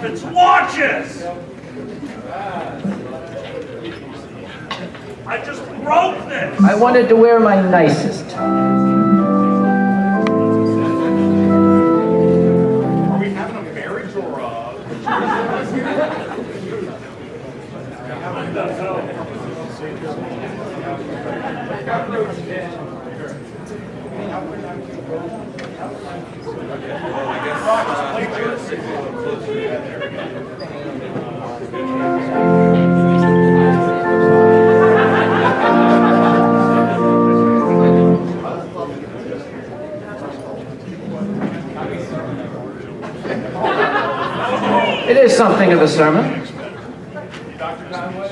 off its watches! I just broke this! I wanted to wear my nicest. Are we having a marriage or a... It is something of a sermon. Dr. Conway,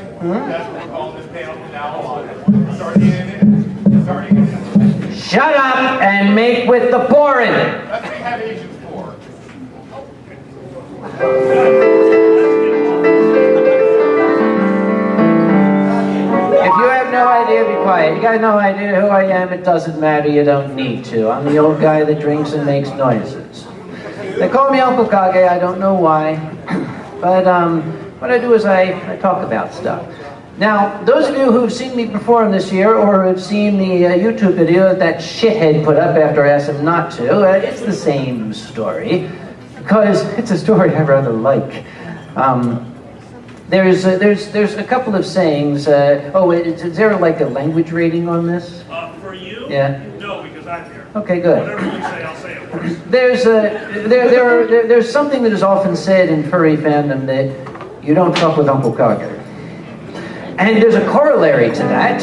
that's what we're calling this panel from now on. Starting in. Shut up and make with the pouring. That's what we have Asians for. If you have no idea, be quiet. You got no idea who I am, it doesn't matter, you don't need to. I'm the old guy that drinks and makes noises. They call me Uncle Kage, I don't know why. But what I do is I talk about stuff. Now, those of you who've seen me perform this year, or have seen the YouTube video that shithead put up after I asked him not to, it's the same story, because it's a story I rather like. There's a couple of sayings. Is there like a language rating on this? For you? Yeah. No, because I'm here. Okay, good. Whatever you say, I'll say it first. There's something that is often said in furry fandom that you don't fuck with Uncle Kage. And there's a corollary to that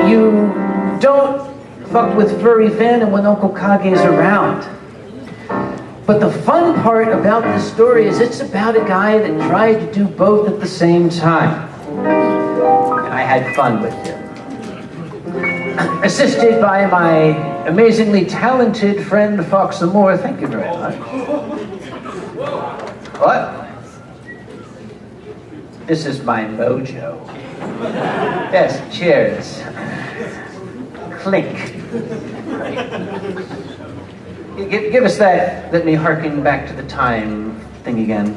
you don't fuck with furry fandom when Uncle Kage is around. But the fun part about this story is it's about a guy that tried to do both at the same time. And I had fun with him. Assisted by my amazingly talented friend Fox Moore. Thank you very much. What? This is my mojo. Yes, cheers. Clink. Give us that, let me hearken back to the time thing again.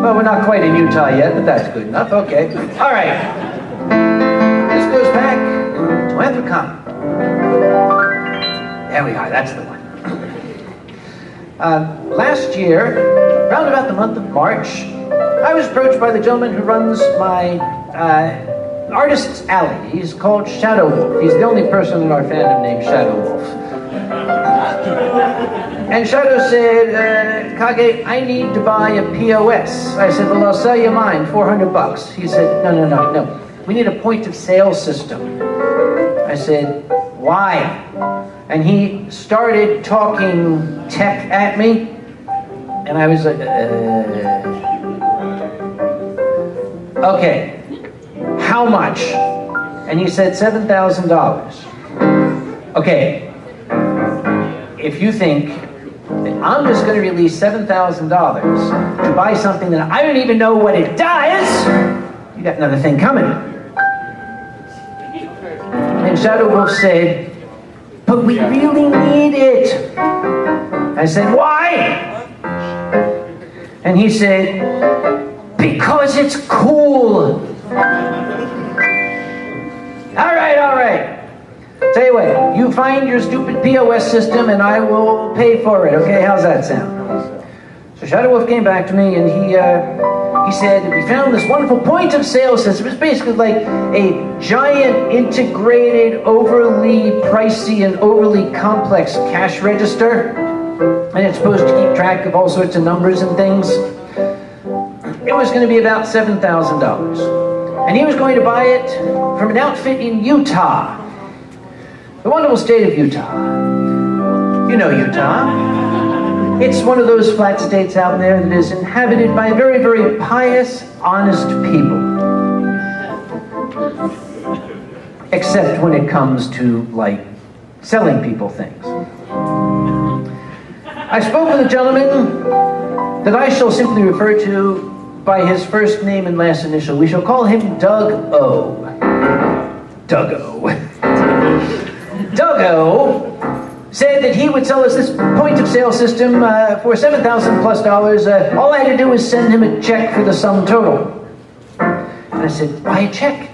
Well, we're not quite in Utah yet, but that's good enough. Okay. All right. This goes back to Anthrocon. There we are. That's the one. Last year, around about the month of March, I was approached by the gentleman who runs my Artist's Alley. He's called Shadow Wolf. He's the only person in our fandom named Shadow Wolf. And Shadow said, Kage, I need to buy a POS. I said, well, I'll sell you mine, $400. He said, no. We need a point of sale system. I said, why? And he started talking tech at me. And I was like, okay. How much? And he said $7,000. Okay, if you think that I'm just going to release $7,000 to buy something that I don't even know what it does, you got another thing coming. And Shadow Wolf said, but we really need it. I said, why? And he said, because it's cool. All right. Tell you what, you find your stupid POS system and I will pay for it, okay? How's that sound? So Shadow Wolf came back to me and he said, we found this wonderful point of sale system. It's basically like a giant integrated, overly pricey and overly complex cash register. And it's supposed to keep track of all sorts of numbers and things. It was going to be about $7,000. And he was going to buy it from an outfit in Utah. The wonderful state of Utah. You know Utah. It's one of those flat states out there that is inhabited by very, very pious, honest people. Except when it comes to, like, selling people things. I spoke with a gentleman that I shall simply refer to by his first name and last initial. We shall call him Doug O. Doug O. Doug O said that he would sell us this point-of-sale system for $7,000 plus. All I had to do was send him a check for the sum total. And I said, why a check?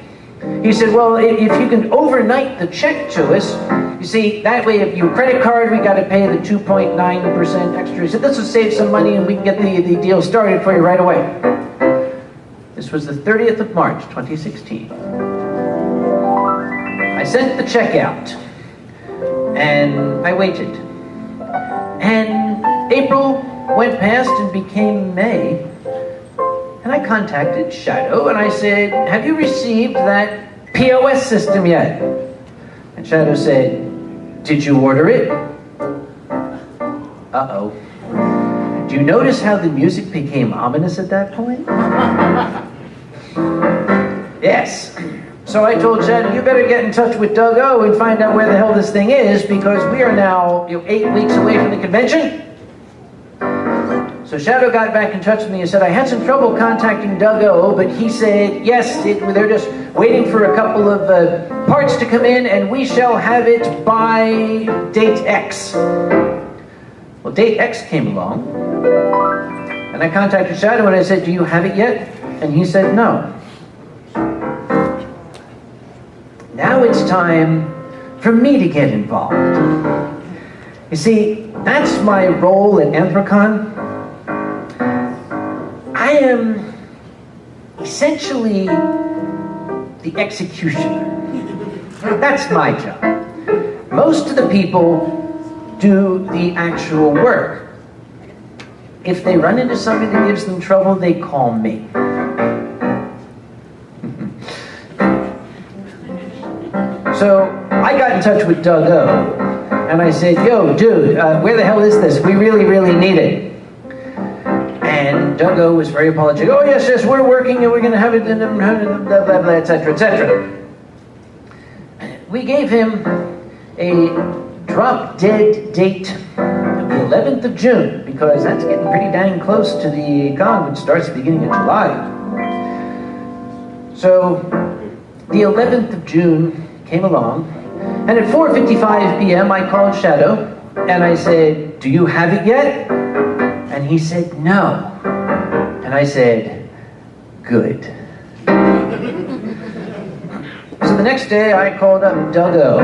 He said, well, if you can overnight the check to us, you see, that way if your credit card, we got to pay the 2.9% extra. He said, this will save some money and we can get the deal started for you right away. This was the 30th of March, 2016. I sent the check out, and I waited. And April went past and became May, and I contacted Shadow, and I said, have you received that POS system yet? And Shadow said, did you order it? Uh-oh. Do you notice how the music became ominous at that point? Yes. So I told Shadow, you better get in touch with Doug O and find out where the hell this thing is, because we are now 8 weeks away from the convention. So Shadow got back in touch with me and said, I had some trouble contacting Doug O, but he said, yes, they're just waiting for a couple of parts to come in, and we shall have it by date X. Well, date X came along, and I contacted Shadow and I said, do you have it yet? And he said, no. Now it's time for me to get involved. You see, that's my role at Anthrocon. I am essentially the executioner. That's my job. Most of the people do the actual work. If they run into somebody that gives them trouble, they call me. So I got in touch with Doug O, and I said, yo, dude, where the hell is this? We really, really need it. And Doug O was very apologetic. Oh, yes, we're working, and we're going to have it, blah, blah, blah, etc., etc. We gave him a drop-dead date of the 11th of June, because that's getting pretty dang close to the con, which starts at the beginning of July. So the 11th of June came along, and at 4:55 p.m. I called Shadow, and I said, do you have it yet? And he said, no. And I said, good. So the next day I called up Doug O,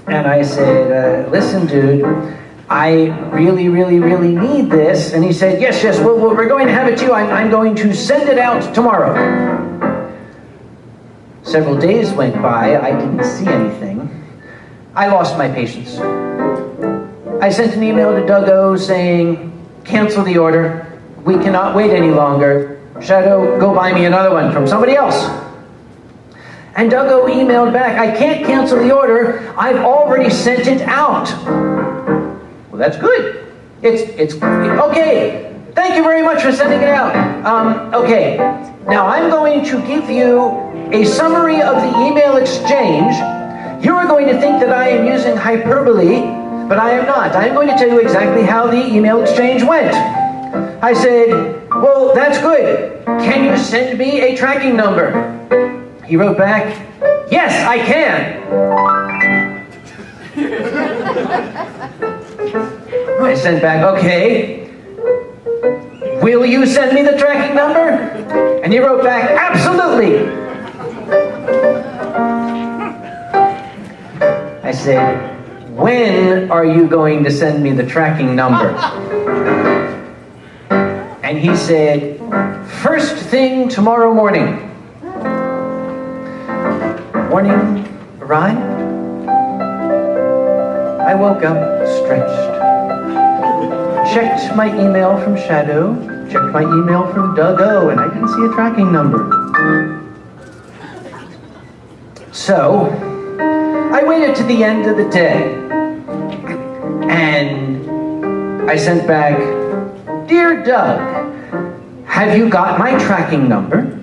and I said, listen, dude, I really, really, really need this. And he said, yes, we're going to have it to you. I'm going to send it out tomorrow. Several days went by, I didn't see anything. I lost my patience. I sent an email to Doug O saying, cancel the order. We cannot wait any longer. Shadow, go buy me another one from somebody else. And Doug O emailed back, I can't cancel the order. I've already sent it out. Well, that's good. It's okay. Thank you very much for sending it out. Okay. Now I'm going to give you a summary of the email exchange. You are going to think that I am using hyperbole, but I am not. I am going to tell you exactly how the email exchange went. I said, well, that's good. Can you send me a tracking number? He wrote back, yes, I can. I sent back, okay. Will you send me the tracking number? And he wrote back, absolutely. I said, when are you going to send me the tracking number? And he said, first thing tomorrow morning. Morning arrived. I woke up stretched. Checked my email from Shadow, checked my email from Doug O, and I didn't see a tracking number. So, I waited to the end of the day, and I sent back, Dear Doug, have you got my tracking number?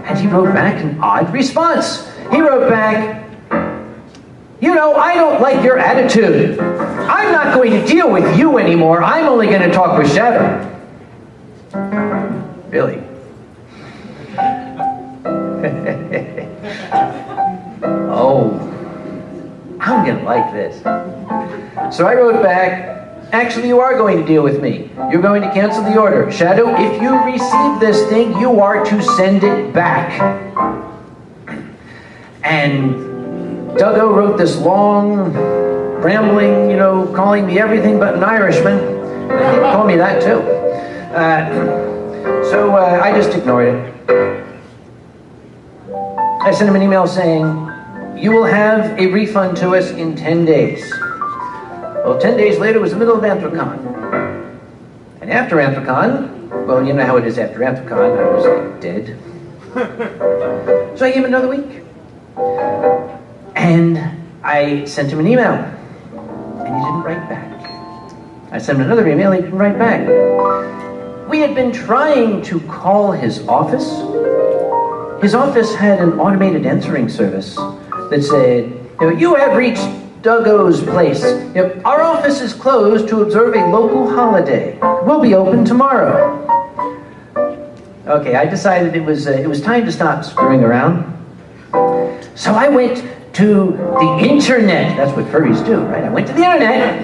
And he wrote back an odd response. He wrote back, you know, I don't like your attitude. I'm not going to deal with you anymore. I'm only going to talk with Shadow. Really? Oh, I'm I'm gonna like this. So I wrote back, actually you are going to deal with me. You're going to cancel the order. Shadow, if you receive this thing, you are to send it back. And Duggo wrote this long, rambling, calling me everything but an Irishman. He called me that too. So I just ignored it. I sent him an email saying, you will have a refund to us in 10 days. Well, 10 days later was the middle of Anthrocon. And after Anthrocon, well, you know how it is after Anthrocon, I was like dead. So I gave him another week. And I sent him an email. And he didn't write back. I sent him another email, he didn't write back. We had been trying to call his office. His office had an automated answering service that said, you have reached Duggo's place. Our office is closed to observe a local holiday. We'll be open tomorrow. Okay, I decided it was time to stop screwing around. So I went to the internet. That's what furries do, right? I went to the internet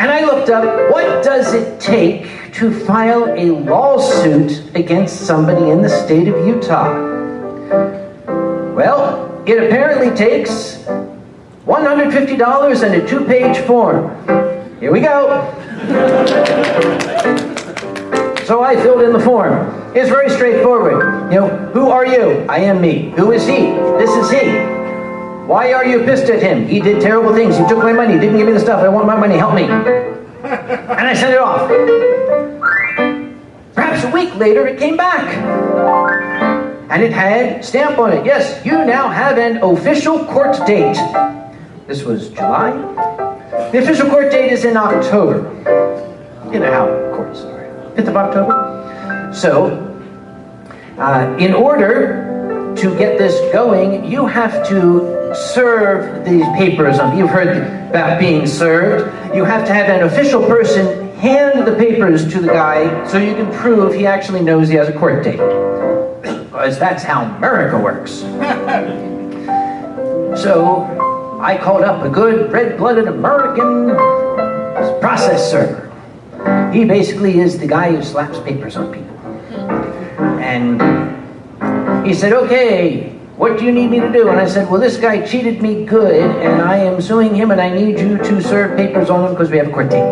and I looked up, what does it take to file a lawsuit against somebody in the state of Utah? Well, it apparently takes $150 and a 2-page form. Here we go. So I filled in the form. It's very straightforward. Who are you? I am me. Who is he? This is he. Why are you pissed at him? He did terrible things. He took my money. Didn't give me the stuff. I want my money. Help me. And I sent it off. Perhaps a week later, it came back. And it had stamp on it. Yes, you now have an official court date. This was July. The official court date is in October. You know how courts are. 5th of October. So, in order to get this going, you have to serve these papers on. You've heard about being served. You have to have an official person hand the papers to the guy so you can prove he actually knows he has a court date. Because that's how America works. So I called up a good red-blooded American process server. He basically is the guy who slaps papers on people. And he said, okay, what do you need me to do? And I said, well, this guy cheated me good, and I am suing him, and I need you to serve papers on him because we have a court date.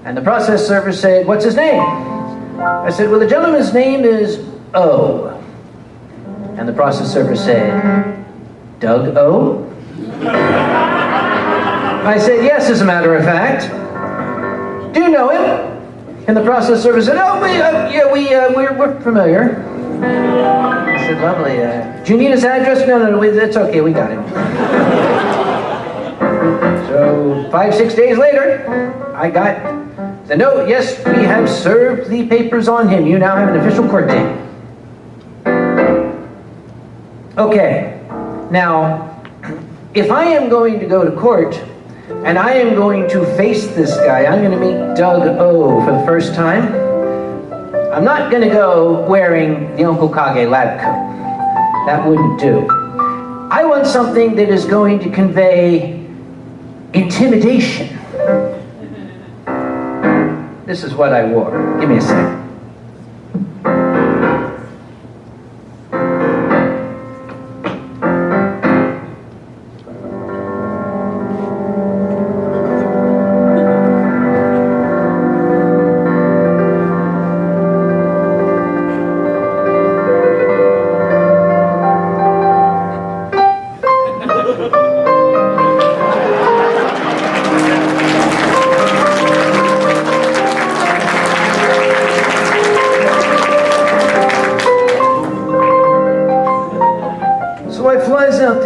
And the process server said, what's his name? I said, well, the gentleman's name is O. And the process server said, Doug O? I said, yes, as a matter of fact. Do you know him? And the process server said, oh, we're familiar. I said, lovely. Do you need his address? No, it's okay, we got him. So 5-6 days later, I got the note, yes, we have served the papers on him. You now have an official court date. Okay, now, if I am going to go to court, and I am going to face this guy, I'm going to meet Doug O for the first time, I'm not going to go wearing the Uncle Kage lab coat. That wouldn't do. I want something that is going to convey intimidation. This is what I wore. Give me a second.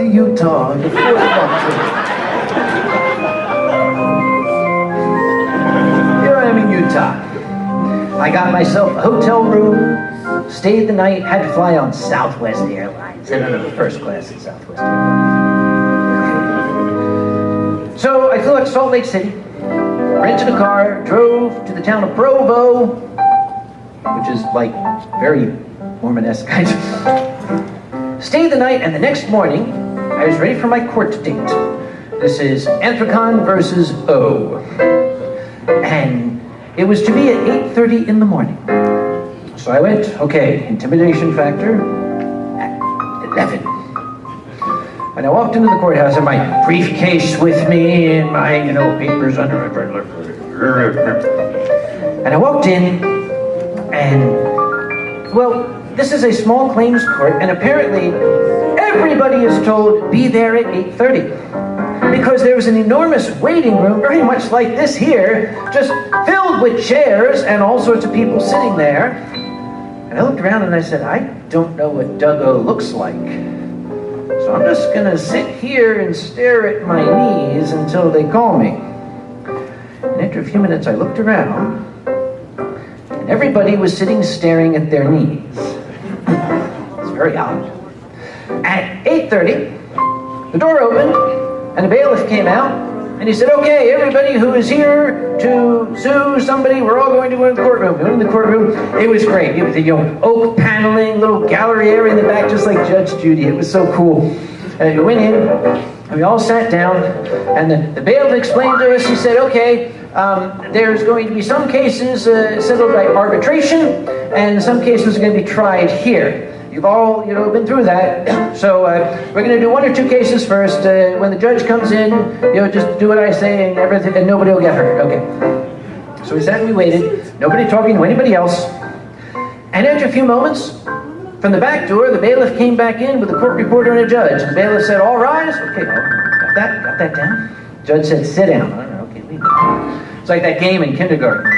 Utah on the 4th of October. Here I am in Utah. I got myself a hotel room, stayed the night, had to fly on Southwest Airlines. And I'm in first class at Southwest Airlines. So I flew out to Salt Lake City, rented a car, drove to the town of Provo, which is like very Mormon-esque kind of. Stayed the night, and the next morning, I was ready for my court date. This is Anthracon versus O. And it was to be at 8:30 in the morning. So I went, okay, intimidation factor at 11. And I walked into the courthouse and my briefcase with me and my, papers under my... And I walked in and, well, this is a small claims court and apparently everybody is told be there at 8:30. Because there was an enormous waiting room, very much like this here, just filled with chairs and all sorts of people sitting there. And I looked around and I said, I don't know what Duggo looks like. So I'm just gonna sit here and stare at my knees until they call me. And after a few minutes I looked around and everybody was sitting staring at their knees. It's very odd. At 8:30, the door opened and the bailiff came out and he said, okay, everybody who is here to sue somebody, we're all going to go in the courtroom. We went in the courtroom. It was great. It was oak paneling, little gallery area in the back, just like Judge Judy. It was so cool. And we went in and we all sat down and the bailiff explained to us, he said, okay, there's going to be some cases settled by arbitration and some cases are going to be tried here. You've all, been through that. So we're going to do one or two cases first. When the judge comes in, just do what I say and everything, and nobody will get hurt. Okay. So we sat and we waited. Nobody talking to anybody else. And after a few moments, from the back door, the bailiff came back in with a court reporter and a judge. And the bailiff said, all rise. Okay, got that down. The judge said, sit down. Okay, leave it. It's like that game in kindergarten.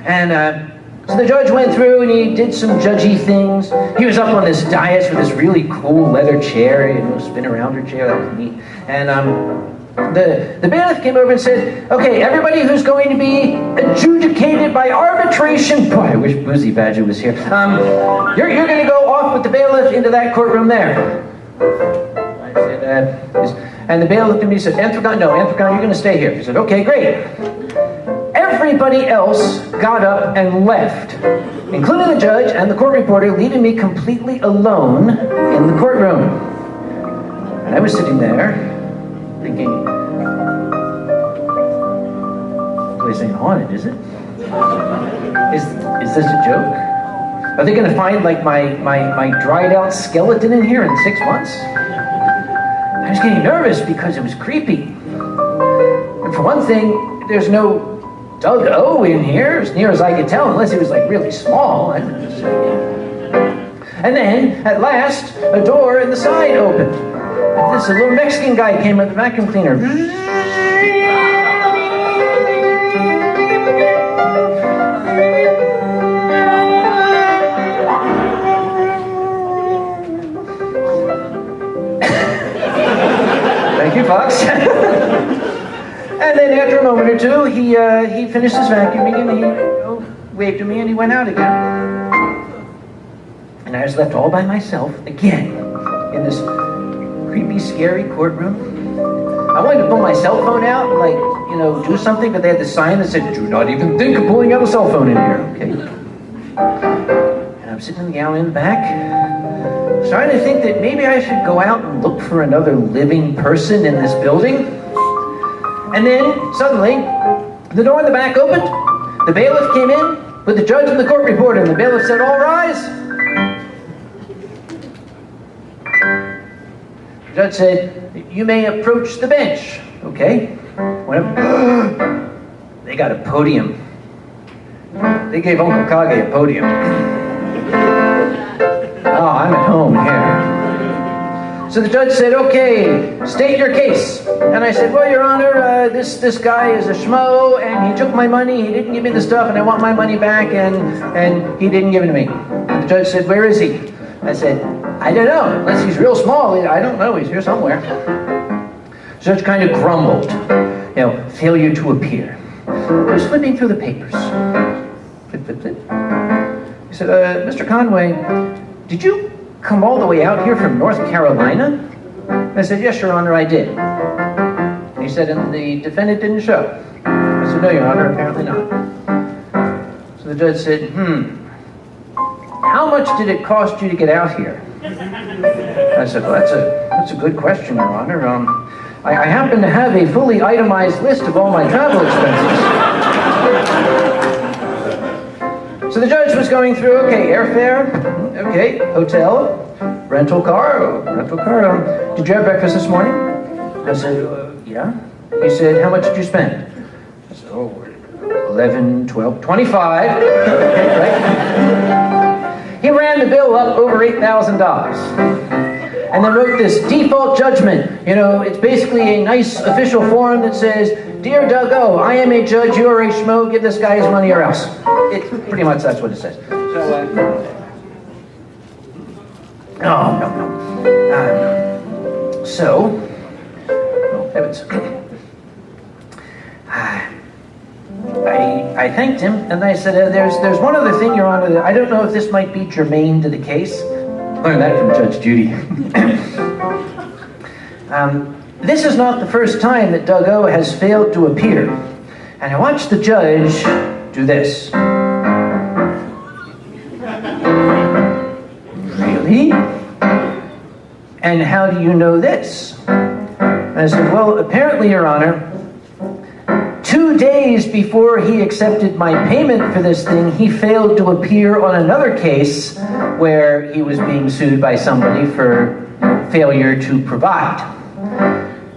And so the judge went through and he did some judgy things. He was up on this dais with this really cool leather chair, spin around her chair, that was neat. And the bailiff came over and said, okay, everybody who's going to be adjudicated by arbitration, boy, I wish Boozy Badger was here. You're going to go off with the bailiff into that courtroom there. I said, and the bailiff looked at me and said, Anthracon, you're going to stay here. He said, okay, great. Everybody else got up and left, including the judge and the court reporter, leaving me completely alone in the courtroom. And I was sitting there thinking, the place ain't haunted, is it? Is this a joke? Are they going to find like my dried out skeleton in here in 6 months? I was getting nervous because it was creepy. And for one thing, there's no Doug O in here, as near as I could tell, unless he was like really small. And then, at last, a door in the side opened. And this little Mexican guy came with a vacuum cleaner. Thank you, Fox. And then after a moment or two, he finished his vacuuming and he waved to me and he went out again. And I was left all by myself again in this creepy, scary courtroom. I wanted to pull my cell phone out and do something, but they had the sign that said, do not even think of pulling out a cell phone in here, okay? And I'm sitting in the gallery in the back, starting to think that maybe I should go out and look for another living person in this building. And then, suddenly, the door in the back opened, the bailiff came in with the judge and the court reporter, and the bailiff said, all rise. The judge said, you may approach the bench. Okay. They got a podium. They gave Uncle Kage a podium. Oh, I'm at home here. So the judge said, okay, state your case. And I said, well, Your Honor, this guy is a schmo, and he took my money, he didn't give me the stuff, and I want my money back, and he didn't give it to me. And the judge said, where is he? I said, I don't know, unless he's real small, I don't know, he's here somewhere. The judge kind of grumbled, failure to appear. I was flipping through the papers. Flip, flip, flip. He said, Mr. Conway, did you come all the way out here from North Carolina? I said, yes, Your Honor, I did. And he said, and the defendant didn't show. I said, no, Your Honor, apparently not. So the judge said, how much did it cost you to get out here? I said, well, that's a good question, Your Honor. I happen to have a fully itemized list of all my travel expenses. So the judge was going through, okay, airfare, okay, hotel, rental car. Did you have breakfast this morning? I said, yeah. He said, how much did you spend? I said, 11, 12, 25. Okay, right? He ran the bill up over $8,000. And then wrote this default judgment. You know, it's basically a nice official form that says, Dear Doug O, I am a judge, you are a schmo, give this guy his money or else. It's pretty much that's what it says. So, oh heavens. I thanked him, and I said, there's one other thing, Your Honor, that I don't know if this might be germane to the case. Learned that from Judge Judy. This is not the first time that Doug O has failed to appear. And I watched the judge do this. Really? And how do you know this? And I said, well, apparently, Your Honor, 2 days before he accepted my payment for this thing, he failed to appear on another case where he was being sued by somebody for failure to provide.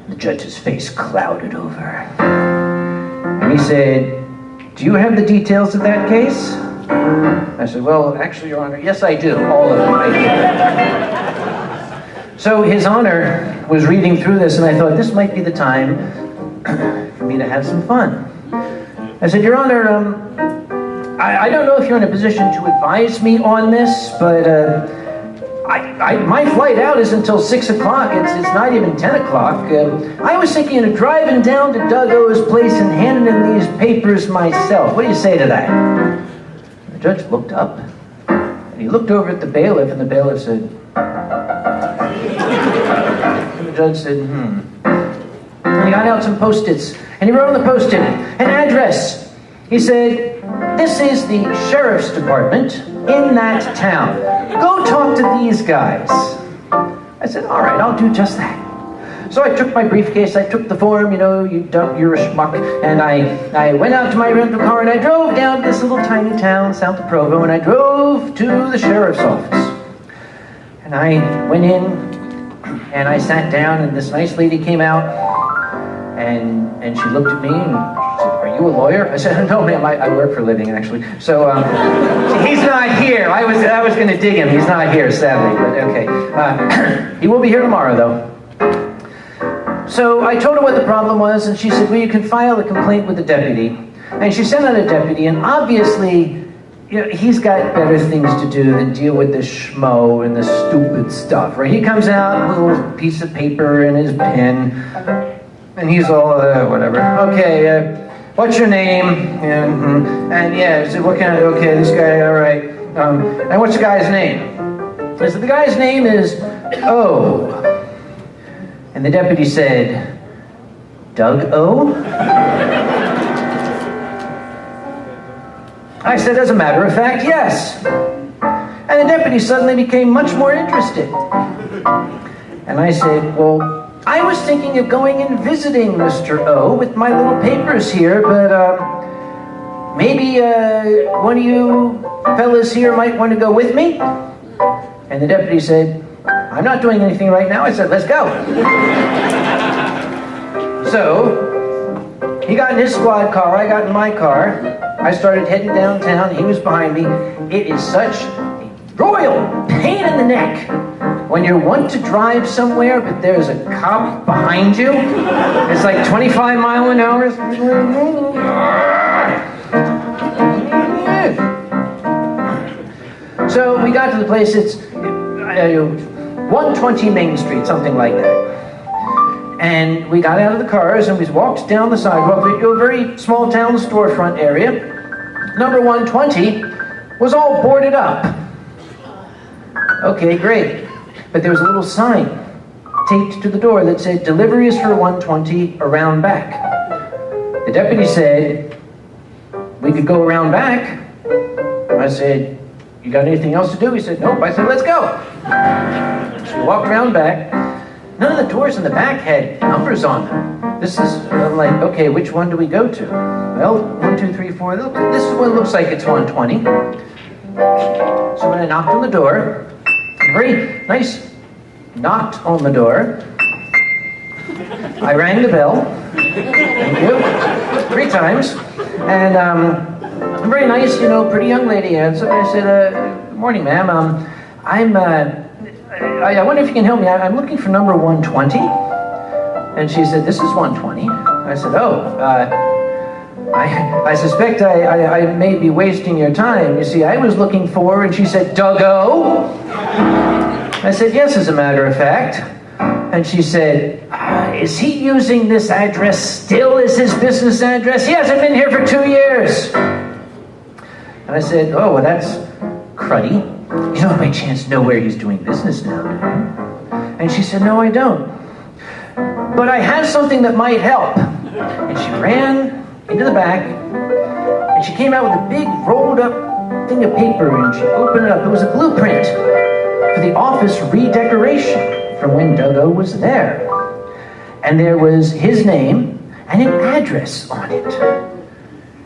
The judge's face clouded over. And he said, do you have the details of that case? I said, well, actually, Your Honor, yes, I do. All of them, I do. So His Honor was reading through this, and I thought this might be the time for me to have some fun. I said, Your Honor, I don't know if you're in a position to advise me on this, but my flight out is until 6 o'clock. It's not even 10 o'clock. I was thinking of driving down to Doug O's place and handing him these papers myself. What do you say to that? The judge looked up, and he looked over at the bailiff, and the bailiff said, and the judge said, And he got out some Post-its, and he wrote on the Post-it an address. He said, this is the sheriff's department in that town. Go talk to these guys. I said, all right, I'll do just that. So I took my briefcase, I took the form, you know, you Doug, you're a schmuck, and I went out to my rental car, and I drove down to this little tiny town south of Provo, and I drove to the sheriff's office. And I went in, and I sat down, and this nice lady came out, and she looked at me, and she said, are you a lawyer? I said, no, ma'am, I work for a living, actually. So, he's not here. I was going to dig him. He's not here, sadly, but okay. He will be here tomorrow, though. So I told her what the problem was, and she said, well, you can file a complaint with the deputy. And she sent out a deputy, and obviously, you know, he's got better things to do than deal with this schmo and this stupid stuff, right? He comes out with a little piece of paper and his pen, and he's all, whatever. Okay, what's your name? And yeah, I said, what kind of, okay, this guy, all right. And what's the guy's name? I said, the guy's name is O. And the deputy said, Doug O? I said, as a matter of fact, yes. And the deputy suddenly became much more interested. And I said, well, I was thinking of going and visiting Mr. O with my little papers here, but maybe one of you fellas here might want to go with me? And the deputy said, I'm not doing anything right now. I said, let's go. So, he got in his squad car, I got in my car. I started heading downtown, he was behind me. It is such a royal pain in the neck when you want to drive somewhere, but there's a cop behind you. It's like 25 mile an hour. So we got to the place, it's 120 Main Street, something like that. And we got out of the cars and we walked down the sidewalk to a very small town storefront area. Number 120 was all boarded up. Okay, great. But there was a little sign taped to the door that said, delivery is for 120, around back. The deputy said, we could go around back. I said, you got anything else to do? He said, nope. I said, let's go. So we walked around back, none of the doors in the back had numbers on them. This is, I'm like, okay, which one do we go to? Well, 1, 2, 3, 4, this one looks like it's 120. So when I knocked on the door, very nice, knocked on the door, I rang the bell, thank you, 3 times, and a very nice, pretty young lady answered. I said, good morning, ma'am. I wonder if you can help me. I'm looking for number 120. And she said, this is 120. I said, oh, I suspect I may be wasting your time. You see, I was looking for, and she said, Duggo? I said, yes, as a matter of fact. And she said, is he using this address still as his business address? He hasn't been here for 2 years. And I said, oh, well, that's cruddy. You don't by chance know where he's doing business now, do you? And she said, no, I don't. But I have something that might help. And she ran into the back, and she came out with a big rolled up thing of paper, and she opened it up. It was a blueprint for the office redecoration from when Duggo was there. And there was his name and an address on it.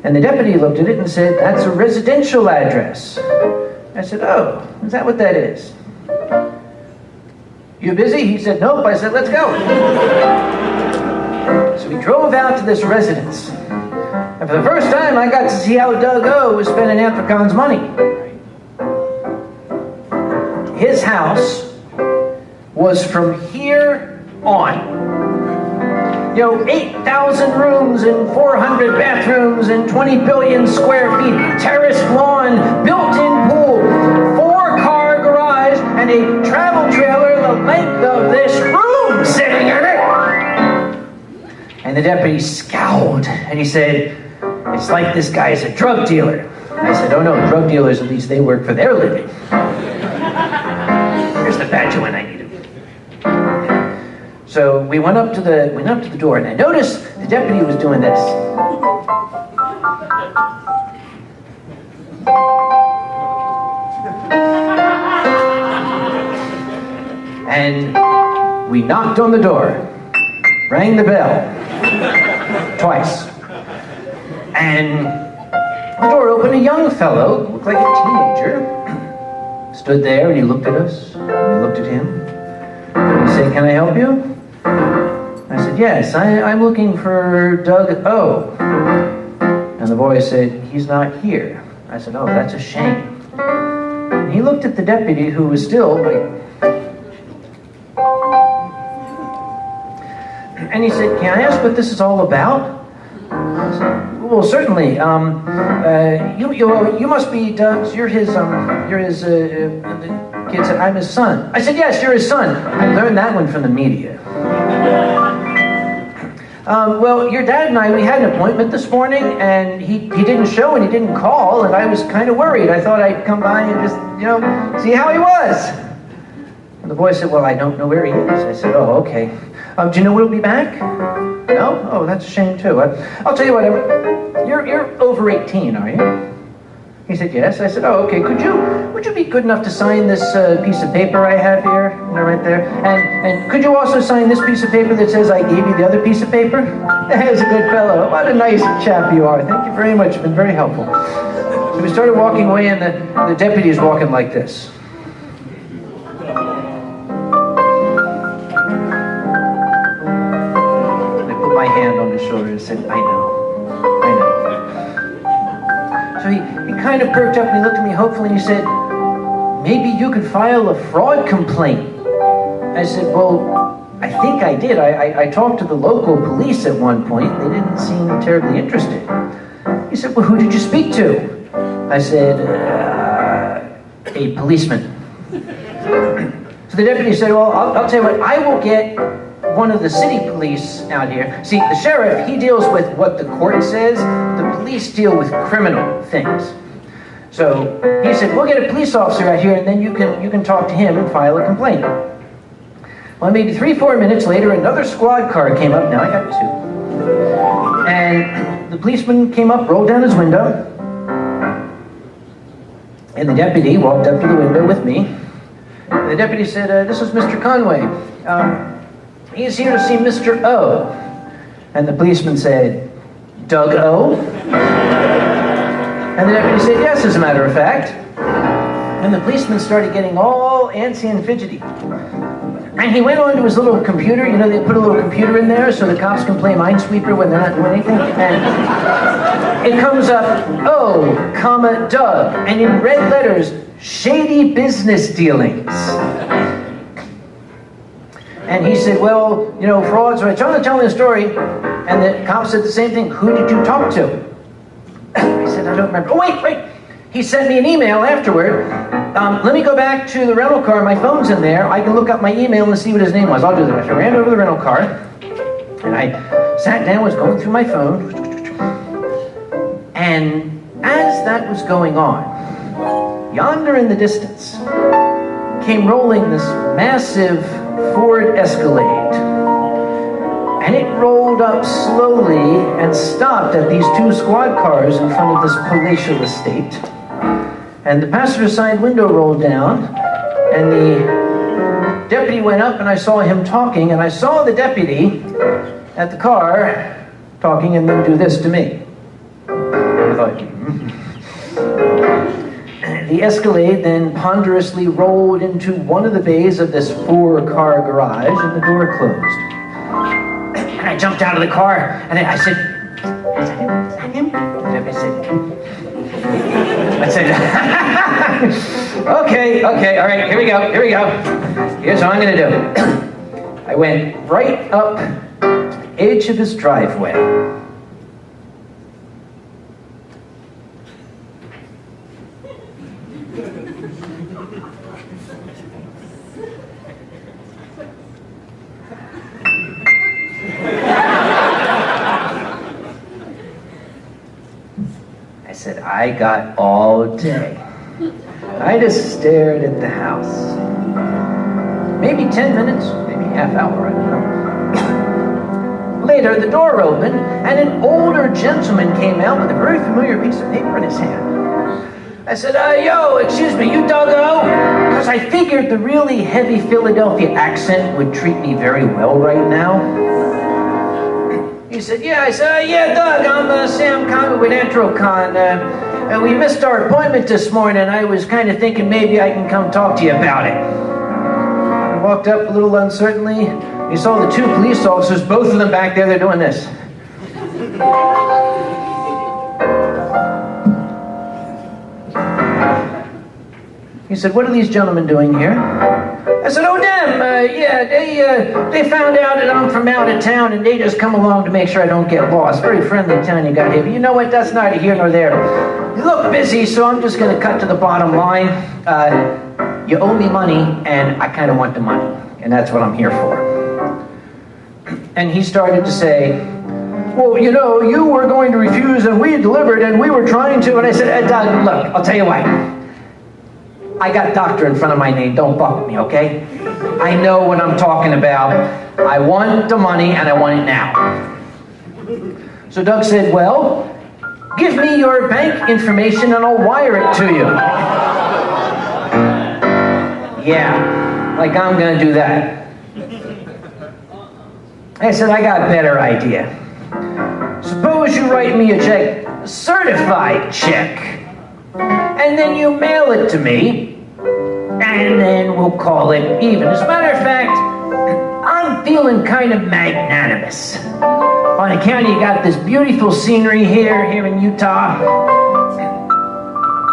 And the deputy looked at it and said, that's a residential address. I said, oh, is that what that is? You busy? He said, nope. I said, let's go. So we drove out to this residence. And for the first time, I got to see how Duggo was spending Anthracon's money. His house was from here on. 8,000 rooms and 400 bathrooms and 20 billion square feet, terraced lawn, built-in pool, 4-car garage, and a travel trailer the length of this room sitting in it. And the deputy scowled, and he said, it's like this guy's a drug dealer. I said, oh no, drug dealers, at least they work for their living. Here's the badge when I need him. So we went up to the door, and I noticed the deputy was doing this. And we knocked on the door, rang the bell twice, and the door opened. A young fellow, looked like a teenager, stood there, and he looked at us, and we looked at him, and he said, can I help you? I said, yes, I'm looking for Doug O. And the boy said, he's not here. I said, oh, that's a shame. And he looked at the deputy, who was still like, and he said, can I ask what this is all about? I said, well, certainly. You must be Doug's, you're his, the kid said, I'm his son. I said, yes, you're his son. I learned that one from the media. Well, your dad and I, we had an appointment this morning, and he didn't show and he didn't call, and I was kind of worried. I thought I'd come by and just, see how he was. And the boy said, well, I don't know where he is. I said, oh, okay. Do you know when he'll be back? No? Oh, that's a shame, too. I'll tell you what, you're over 18, are you? He said, yes. I said, oh, okay. Would you be good enough to sign this piece of paper I have here, right there? And could you also sign this piece of paper that says I gave you the other piece of paper? There's a good fellow. What a nice chap you are. Thank you very much. You've been very helpful. So we started walking away, and the deputy is walking like this. I put my hand on his shoulder and said, I know. So he kind of perked up and he looked at me hopefully and he said, maybe you could file a fraud complaint. I said, well, I think I did. I talked to the local police at one point. They didn't seem terribly interested. He said, well, who did you speak to? I said, a policeman. So the deputy said, well, I'll tell you what, I will get one of the city police out here. See, the sheriff, he deals with what the court says. The police deal with criminal things. So he said, we'll get a police officer out here, and then you can talk to him and file a complaint. Well, maybe 3-4 minutes later, another squad car came up. Now I got 2. And the policeman came up, rolled down his window, and the deputy walked up to the window with me. And the deputy said, this is Mr. Conway. He's here to see Mr. O. And the policeman said, Doug O? And the deputy said, yes, as a matter of fact. And the policeman started getting all antsy and fidgety. And he went on to his little computer. You know, they put a little computer in there so the cops can play Minesweeper when they're not doing anything. And it comes up, O, comma, Doug. And in red letters, shady business dealings. And he said, well, you know, frauds, right? So I'm telling the story. And the cop said the same thing. Who did you talk to? I said, I don't remember. Oh, wait. He sent me an email afterward. Let me go back to the rental car. My phone's in there. I can look up my email and see what his name was. I'll do that. I ran over to the rental car, and I sat down, was going through my phone. And as that was going on, yonder in the distance came rolling this massive Ford Escalade. And it rolled up slowly and stopped at these two squad cars in front of this palatial estate. And the passenger side window rolled down, and the deputy went up, and I saw him talking, and I saw the deputy at the car talking and then do this to me. I thought, The Escalade then ponderously rolled into one of the bays of this 4-car garage, and the door closed. And I jumped out of the car, and I said, is that him? The deputy said, I said, okay, all right, here we go. Here's what I'm going to do. I went right up to the edge of his driveway. I said, I got all day. I just stared at the house. Maybe 10 minutes, maybe half hour, I don't know. Later, the door opened, and an older gentleman came out with a very familiar piece of paper in his hand. I said, yo, excuse me, you Doug O? Because I figured the really heavy Philadelphia accent would treat me very well right now. He said, yeah. I said, yeah, Doug, I'm Sam Kage with Entrocon. And we missed our appointment this morning. I was kind of thinking maybe I can come talk to you about it. I walked up a little uncertainly. You saw the 2 police officers, both of them back there, they're doing this. He said, what are these gentlemen doing here? I said, oh, them, they found out that I'm from out of town, and they just come along to make sure I don't get lost. Very friendly town you got here. But you know what? That's neither here nor there. You look busy, so I'm just going to cut to the bottom line. You owe me money, and I kind of want the money. And that's what I'm here for. And he started to say, well, you know, you were going to refuse, and we delivered, and we were trying to. And I said, Doug, look, I'll tell you what. I got doctor in front of my name. Don't buck with me, okay? I know what I'm talking about. I want the money, and I want it now. So Doug said, well, give me your bank information, and I'll wire it to you. Yeah, like I'm going to do that. I said, I got a better idea. Suppose you write me a check, a certified check. And then you mail it to me, and then we'll call it even. As a matter of fact, I'm feeling kind of magnanimous. On account you got this beautiful scenery here in Utah.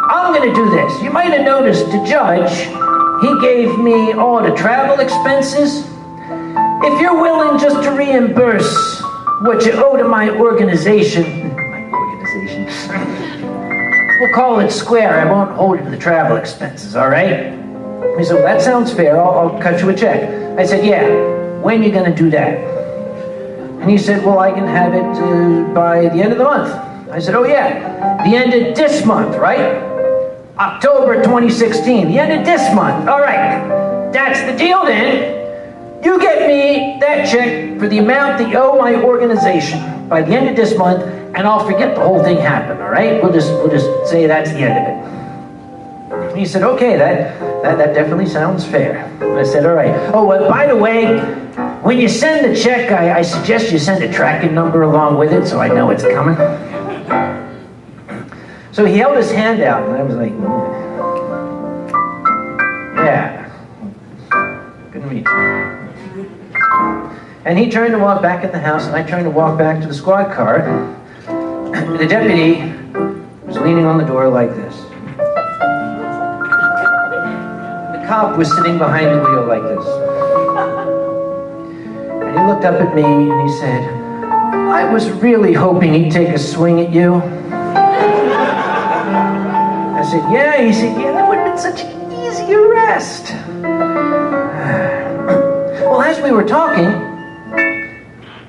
I'm going to do this. You might have noticed the judge, he gave me all the travel expenses. If you're willing just to reimburse what you owe to my organization, we'll call it square. I won't hold you to the travel expenses, all right? He said, well, that sounds fair. I'll cut you a check. I said, yeah. When are you going to do that? And he said, well, I can have it by the end of the month. I said, oh, yeah. The end of this month, right? October 2016. The end of this month. All right. That's the deal then. You get me that check for the amount that you owe my organization by the end of this month, and I'll forget the whole thing happened, all right? We'll just say that's the end of it. And he said, okay, that definitely sounds fair. And I said, all right. Oh, by the way, when you send the check, I suggest you send a tracking number along with it so I know it's coming. So he held his hand out, and I was like, yeah, good to meet you. And he turned to walk back in the house, and I turned to walk back to the squad car. The deputy was leaning on the door like this. The cop was sitting behind the wheel like this. And he looked up at me and he said, I was really hoping he'd take a swing at you. I said, yeah. He said, yeah, that would have been such an easy arrest. Well, as we were talking,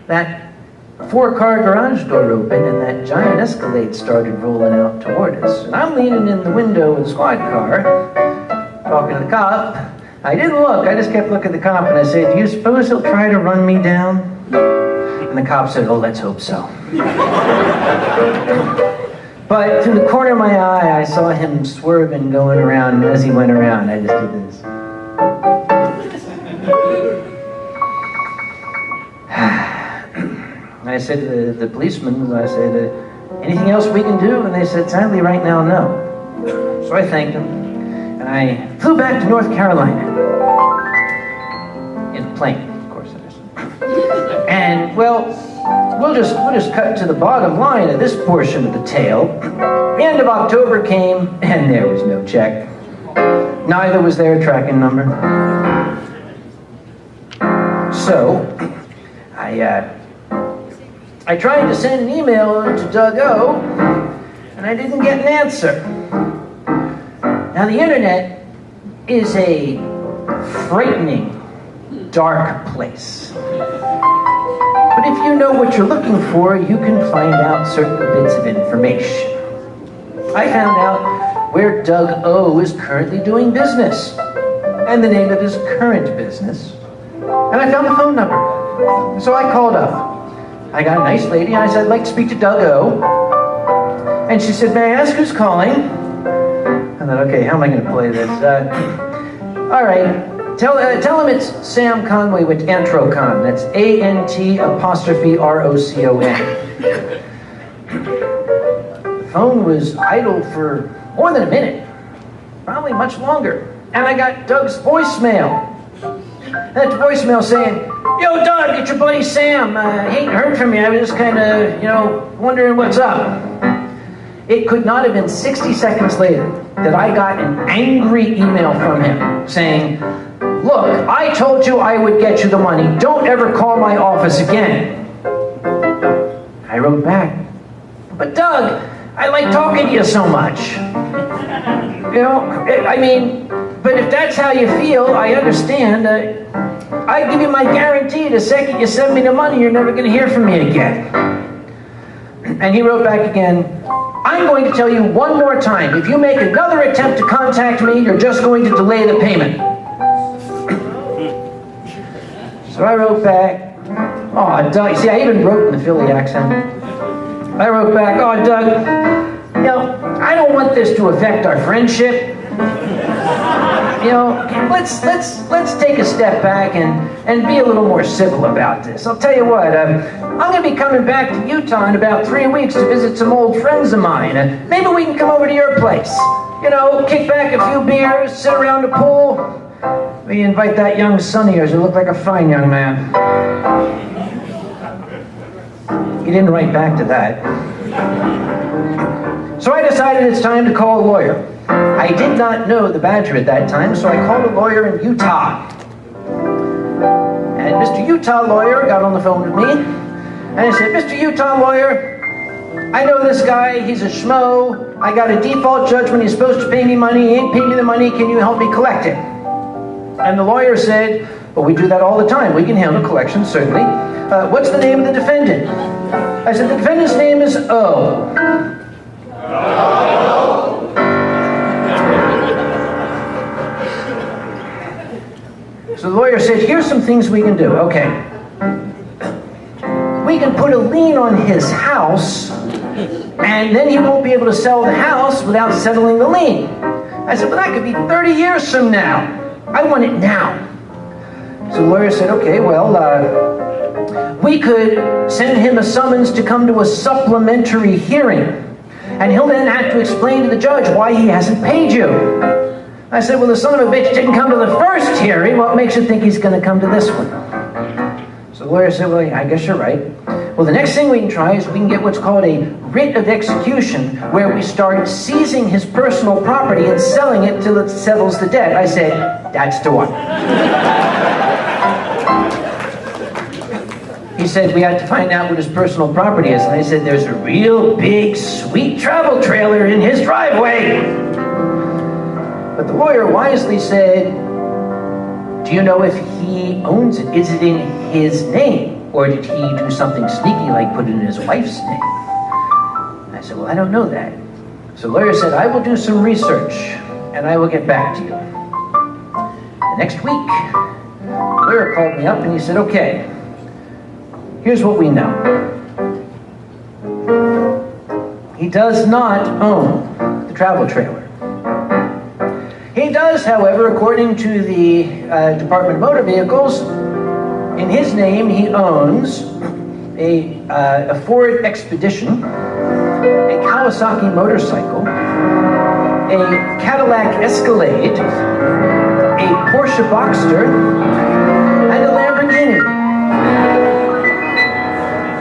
that 4-car garage door opened and that giant Escalade started rolling out toward us. And I'm leaning in the window of the squad car, talking to the cop. I didn't look, I just kept looking at the cop and I said, do you suppose he'll try to run me down? And the cop said, oh, let's hope so. But through the corner of my eye, I saw him swerving, going around, and as he went around, I just did this. I said to the policeman, I said, anything else we can do? And they said, sadly, right now, no. So I thanked them, and I flew back to North Carolina. In a plane, of course it is. And, well, we'll just cut to the bottom line of this portion of the tale. The end of October came, and there was no check. Neither was there a tracking number. So, I tried to send an email to Doug O, and I didn't get an answer. Now, the internet is a frightening, dark place. But if you know what you're looking for, you can find out certain bits of information. I found out where Doug O is currently doing business, and the name of his current business. And I found the phone number. So I called up. I got a nice lady, and I said, I'd like to speak to Doug O. And she said, may I ask who's calling? I thought, okay, how am I going to play this? All right, tell him it's Sam Conway with Antrocon. That's ANT''ROCON. The phone was idle for more than a minute, probably much longer. And I got Doug's voicemail. That voicemail saying, yo, Doug, it's your buddy Sam. He ain't heard from you. I was just kind of, wondering what's up. It could not have been 60 seconds later that I got an angry email from him saying, look, I told you I would get you the money. Don't ever call my office again. I wrote back, but Doug, I like talking to you so much. But if that's how you feel, I understand. I give you my guarantee the second you send me the money, you're never going to hear from me again. And he wrote back again, I'm going to tell you one more time, if you make another attempt to contact me, you're just going to delay the payment. So I wrote back, oh, Doug, see, I even wrote in the Philly accent. I wrote back, oh, Doug, I don't want this to affect our friendship. Let's take a step back and be a little more civil about this. I'll tell you what, I'm going to be coming back to Utah in about 3 weeks to visit some old friends of mine. Maybe we can come over to your place. Kick back a few beers, sit around the pool. We invite that young son of yours who looked like a fine young man. He didn't write back to that. So I decided it's time to call a lawyer. I did not know the Badger at that time, so I called a lawyer in Utah. And Mr. Utah lawyer got on the phone with me, and I said, Mr. Utah lawyer, I know this guy, he's a schmo. I got a default judgment, he's supposed to pay me money, he ain't paid me the money, can you help me collect it? And the lawyer said, well, we do that all the time. We can handle collections, certainly. What's the name of the defendant? I said, the defendant's name is O. So the lawyer said, here's some things we can do. Okay. We can put a lien on his house, and then he won't be able to sell the house without settling the lien. I said, well, that could be 30 years from now. I want it now. So the lawyer said, okay, well, we could send him a summons to come to a supplementary hearing. And he'll then have to explain to the judge why he hasn't paid you. I said, well, the son of a bitch didn't come to the first hearing. What makes you think he's going to come to this one? So the lawyer said, well, I guess you're right. Well, the next thing we can try is we can get what's called a writ of execution, where we start seizing his personal property and selling it till it settles the debt. I said, that's the one. He said, we had to find out what his personal property is. And I said, there's a real big, sweet travel trailer in his driveway. But the lawyer wisely said, do you know if he owns it? Is it in his name? Or did he do something sneaky like put it in his wife's name? I said, well, I don't know that. So the lawyer said, I will do some research and I will get back to you. The next week, the lawyer called me up and he said, okay, here's what we know. He does not own the travel trailer. He does, however, according to the Department of Motor Vehicles, in his name he owns a Ford Expedition, a Kawasaki motorcycle, a Cadillac Escalade, a Porsche Boxster, and a Lamborghini.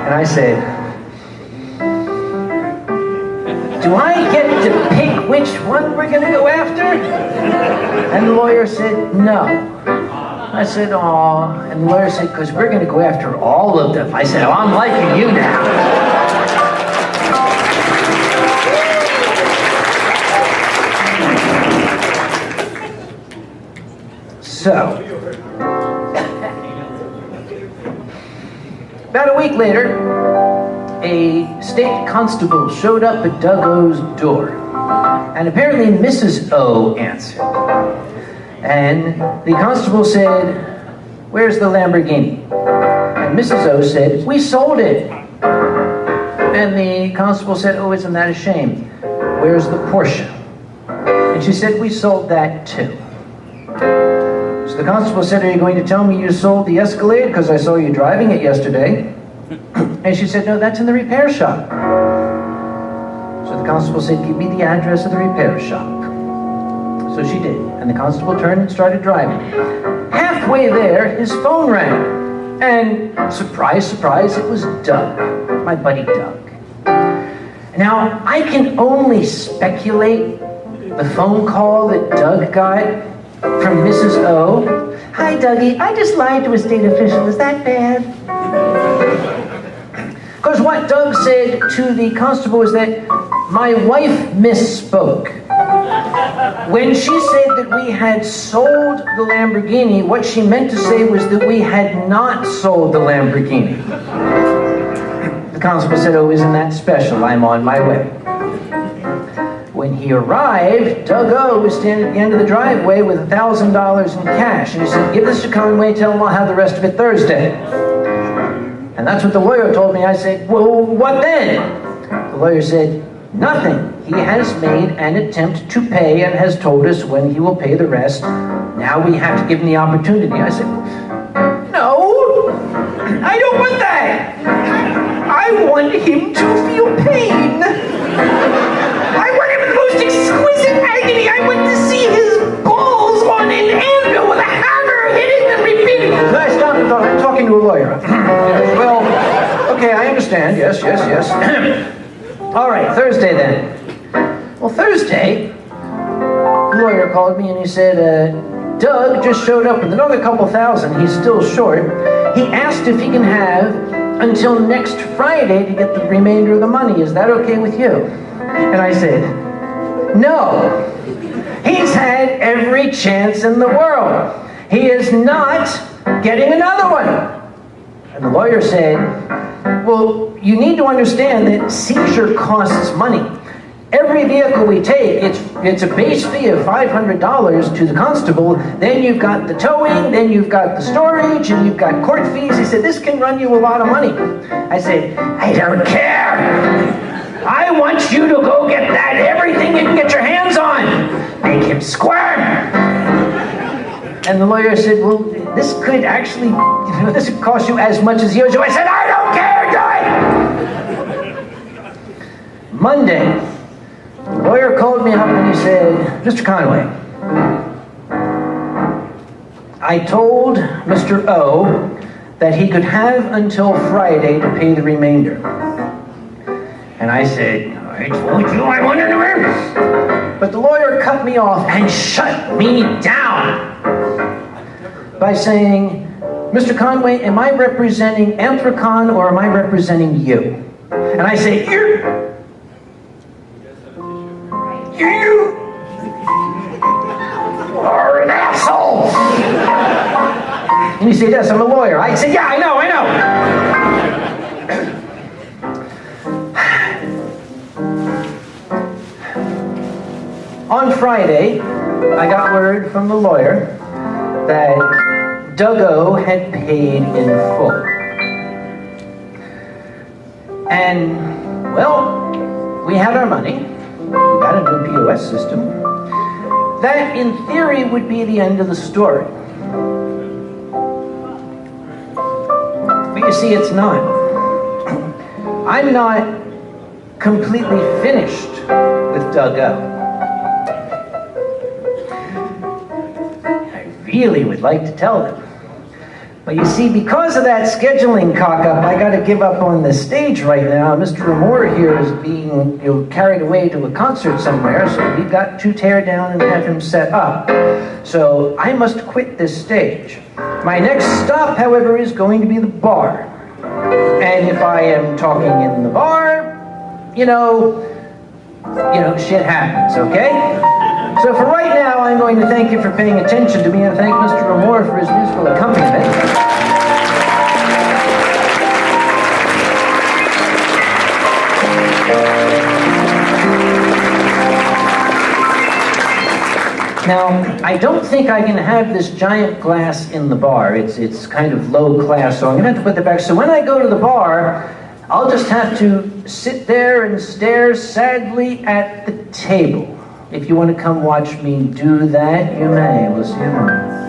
And I said, do I get to pick which one we're going to go after? And the lawyer said, no. I said, aw. And the lawyer said, because we're going to go after all of them. I said, oh, I'm liking you now. So, about a week later, a state constable showed up at Doug O's door. And apparently Mrs. O answered. And the constable said, where's the Lamborghini? And Mrs. O said, we sold it. And the constable said, oh, isn't that a shame? Where's the Porsche? And she said, we sold that too. So the constable said, are you going to tell me you sold the Escalade because I saw you driving it yesterday? And she said, no, that's in the repair shop. So the constable said, give me the address of the repair shop. So she did, and the constable turned and started driving. Halfway there, his phone rang. And surprise, surprise, it was Doug, my buddy Doug. Now, I can only speculate the phone call that Doug got from Mrs. O. Hi, Dougie, I just lied to a state official. Is that bad? Because what Doug said to the constable was that my wife misspoke. When she said that we had sold the Lamborghini, what she meant to say was that we had not sold the Lamborghini. The constable said, oh, isn't that special? I'm on my way. When he arrived, Doug O was standing at the end of the driveway with $1,000 in cash. And he said, give this to Conway, tell him I'll have the rest of it Thursday. And that's what the lawyer told me. I said, well, what then? The lawyer said, nothing. He has made an attempt to pay and has told us when he will pay the rest. Now we have to give him the opportunity. I said, no, I don't want that. I want him to feel pain. I want him in the most exquisite agony. I want to see his balls on an anvil with a hammer hitting and repeating. Nice, I'm talking to a lawyer. Well, okay, I understand. Yes. All right, Thursday then. Well, Thursday, the lawyer called me and he said, Doug just showed up with another couple thousand. He's still short. He asked if he can have until next Friday to get the remainder of the money. Is that okay with you? And I said, no. He's had every chance in the world. He is not getting another one. And the lawyer said, well, you need to understand that seizure costs money. Every vehicle we take, it's a base fee of $500 to the constable. Then you've got the towing, then you've got the storage, and you've got court fees. He said, this can run you a lot of money. I said, I don't care. I want you to go get that everything you can get your hands on. Make him squirm. And the lawyer said, well, this could actually, this could cost you as much as yours. I said, I don't care, do it! Monday, the lawyer called me up and he said, Mr. Conway, I told Mr. O that he could have until Friday to pay the remainder. And I said, I told you I wanted to win. But the lawyer cut me off and shut me down by saying, Mr. Conway, am I representing Anthrocon or am I representing you? And I say, you are an asshole. And he said, yes, I'm a lawyer. I said, yeah, I know. On Friday, I got word from the lawyer that Doug-O had paid in full. And, well, we had our money. We got a new POS system. That, in theory, would be the end of the story. But you see, it's not. I'm not completely finished with Doug-O. I really would like to tell them. But you see, because of that scheduling cock-up, I got to give up on the stage right now. Mr. Amore here is being carried away to a concert somewhere, so we've got to tear down and have him set up. So I must quit this stage. My next stop, however, is going to be the bar. And if I am talking in the bar, shit happens, okay? So for right now, I'm going to thank you for paying attention to me and thank Mr. Amore for his musical accompaniment. Now, I don't think I can have this giant glass in the bar. It's kind of low class, so I'm going to have to put that back. So when I go to the bar, I'll just have to sit there and stare sadly at the table. If you want to come watch me do that, you may. We'll see you tomorrow.